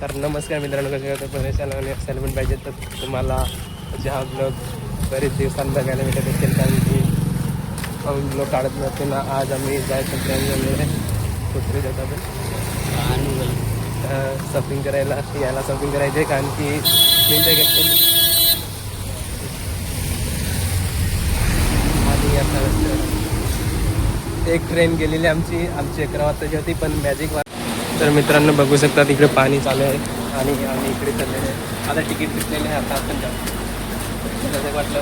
तर नमस्कार मित्रांनो, कसे होतं परेशान आणि असायला पण पाहिजे. तर तुम्हाला हा ब्लॉग बरेच दिवसांनी बघायला भेटत असेल, कारण की आम्ही ब्लॉग काढत नसतो ना. आज आम्ही जायचं प्लॅन झालेलं आहे. कुठे जातात शॉपिंग करायला, याला शॉपिंग करायची आहे, कारण की मी ते घेतली आणि आता एक ट्रेन गेलेली आमची 11 वाजताची होती, पण मॅजिक. तर मित्रांनो बघू शकता तिकडे पाणी चालू आहे आणि आम्ही इकडे चाललेलो आहे. आता तिकीट घेतलेलं आहे. आता आपण जाऊ. कसं वाटलं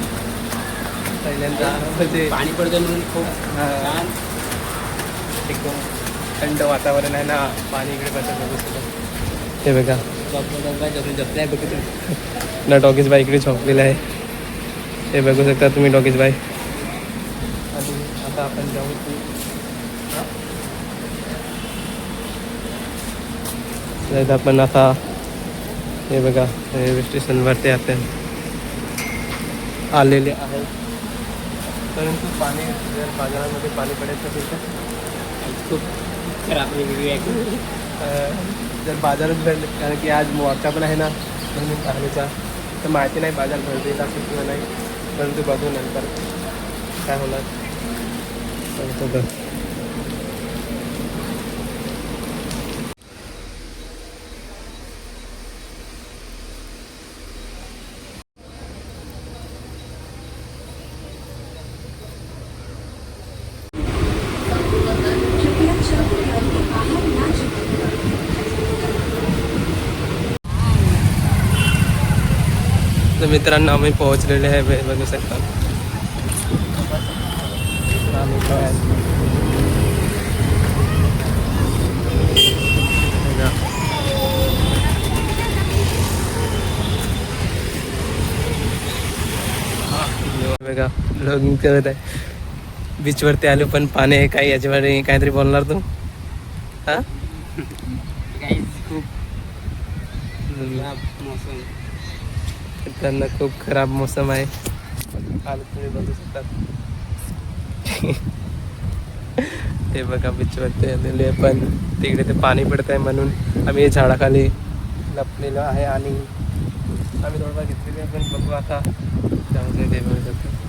पहिल्यांदा म्हणजे पाणी पडतं म्हणून खूप छान एकदम थंड वातावरण आहे ना. पाणी इकडे बसत बघू शकता. हे बघा जपलाय बघितलं ना. डॉगीज बाई इकडे झोपलेलं आहे. हे बघू शकता तुम्ही डॉगीज बाई. आणि आता आपण जाऊ आपण आता. हे बघा रेल्वे स्टेशनवरती आपण आलेले आहे. परंतु पाणी जर बाजारामध्ये पाणी पडायचं असेल तर खूप खराब वेगळी आहे. जर बाजारात भरले, कारण की आज मोर्चा पण आहे ना म्हणून पाहण्याचा. तर माहिती नाही बाजार भरलेला असेल किंवा नाही, परंतु बघू नंतर काय होणार. तर मित्रांनो आम्ही पोहोचलेले आहे. बघू शकता बघा ब्लॉगिंग करत आहे. बीचवरती आलो पण पाणी आहे. काही याच्यावर काहीतरी बोलणार तू? हा खूप मोसम त्यांना खूप खराब मोसम आहे. काल तुम्ही बघू शकता. ते बघा बीचवरती आलेले, पण तिकडे ते पाणी पडत आहे म्हणून आम्ही झाडाखाली लपलेलो आहे. आणि आम्ही थोडंफार घेतलेली आहे, पण बघू आता जाऊ दे. ते बघू शकतो